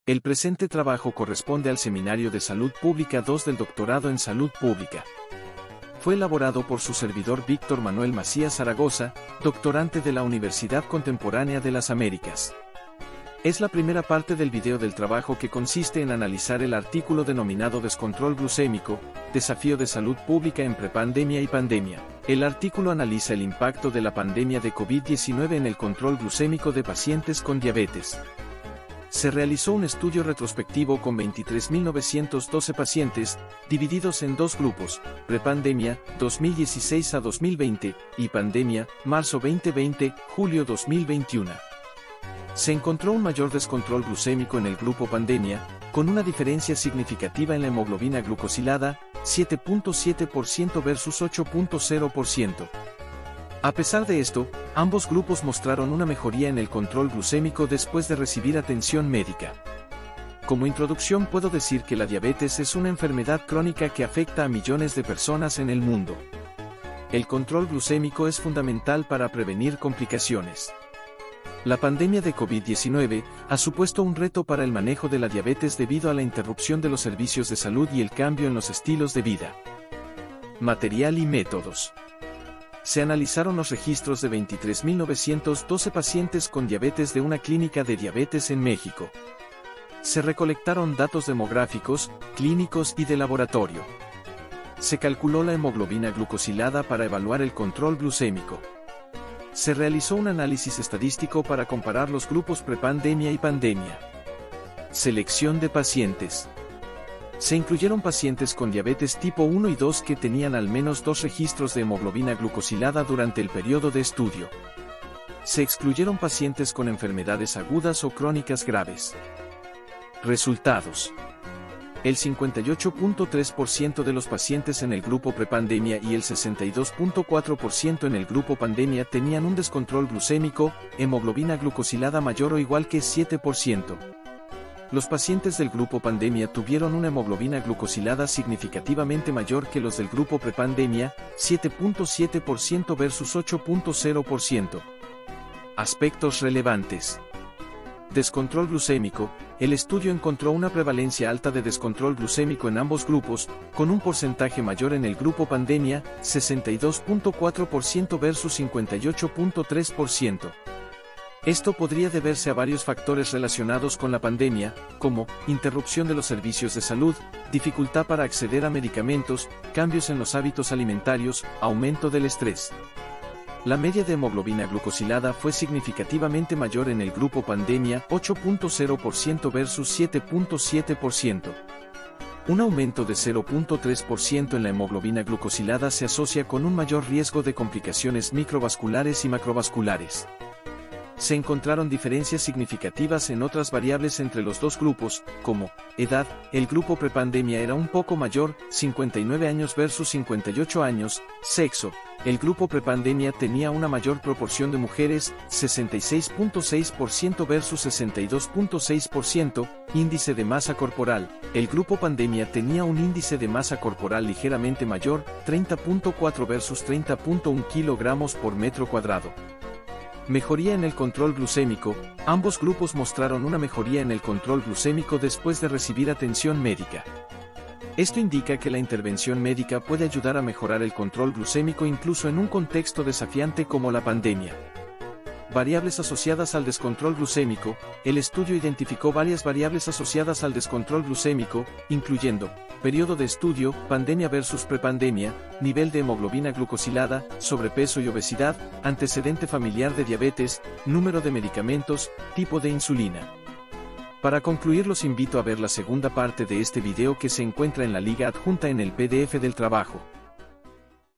El presente trabajo corresponde al Seminario de Salud Pública 2 del Doctorado en Salud Pública. Fue elaborado por su servidor Víctor Manuel Macías Zaragoza, doctorante de la Universidad Contemporánea de las Américas. Es la primera parte del video del trabajo que consiste en analizar el artículo denominado Descontrol glucémico, desafío de salud pública en prepandemia y pandemia. El artículo analiza el impacto de la pandemia de COVID-19 en el control glucémico de pacientes con diabetes. Se realizó un estudio retrospectivo con 23.912 pacientes, divididos en dos grupos, prepandemia, 2016 a 2020, y pandemia, marzo 2020, julio 2021. Se encontró un mayor descontrol glucémico en el grupo pandemia, con una diferencia significativa en la hemoglobina glucosilada, 7.7% versus 8.0%. A pesar de esto, ambos grupos mostraron una mejoría en el control glucémico después de recibir atención médica. Como introducción puedo decir que la diabetes es una enfermedad crónica que afecta a millones de personas en el mundo. El control glucémico es fundamental para prevenir complicaciones. La pandemia de COVID-19 ha supuesto un reto para el manejo de la diabetes debido a la interrupción de los servicios de salud y el cambio en los estilos de vida. Material y métodos. Se analizaron los registros de 23.912 pacientes con diabetes de una clínica de diabetes en México. Se recolectaron datos demográficos, clínicos y de laboratorio. Se calculó la hemoglobina glucosilada para evaluar el control glucémico. Se realizó un análisis estadístico para comparar los grupos prepandemia y pandemia. Selección de pacientes. Se incluyeron pacientes con diabetes tipo 1 y 2 que tenían al menos 2 registros de hemoglobina glucosilada durante el periodo de estudio. Se excluyeron pacientes con enfermedades agudas o crónicas graves. Resultados. El 58.3% de los pacientes en el grupo prepandemia y el 62.4% en el grupo pandemia tenían un descontrol glucémico, hemoglobina glucosilada mayor o igual que 7%. Los pacientes del grupo pandemia tuvieron una hemoglobina glucosilada significativamente mayor que los del grupo prepandemia, 7.7% versus 8.0%. Aspectos relevantes. Descontrol glucémico. El estudio encontró una prevalencia alta de descontrol glucémico en ambos grupos, con un porcentaje mayor en el grupo pandemia, 62.4% versus 58.3%. Esto podría deberse a varios factores relacionados con la pandemia, como interrupción de los servicios de salud, dificultad para acceder a medicamentos, cambios en los hábitos alimentarios, aumento del estrés. La media de hemoglobina glucosilada fue significativamente mayor en el grupo pandemia, 8.0% versus 7.7%. Un aumento de 0.3% en la hemoglobina glucosilada se asocia con un mayor riesgo de complicaciones microvasculares y macrovasculares. Se encontraron diferencias significativas en otras variables entre los dos grupos, como edad. El grupo prepandemia era un poco mayor, 59 años versus 58 años, sexo. El grupo prepandemia tenía una mayor proporción de mujeres, 66.6% versus 62.6%, índice de masa corporal. El grupo pandemia tenía un índice de masa corporal ligeramente mayor, 30.4 versus 30.1 kilogramos por metro cuadrado. Mejoría en el control glucémico. Ambos grupos mostraron una mejoría en el control glucémico después de recibir atención médica. Esto indica que la intervención médica puede ayudar a mejorar el control glucémico incluso en un contexto desafiante como la pandemia. Variables asociadas al descontrol glucémico. El estudio identificó varias variables asociadas al descontrol glucémico, incluyendo periodo de estudio, pandemia versus prepandemia, nivel de hemoglobina glucosilada, sobrepeso y obesidad, antecedente familiar de diabetes, número de medicamentos, tipo de insulina. Para concluir los invito a ver la segunda parte de este video que se encuentra en la liga adjunta en el PDF del trabajo.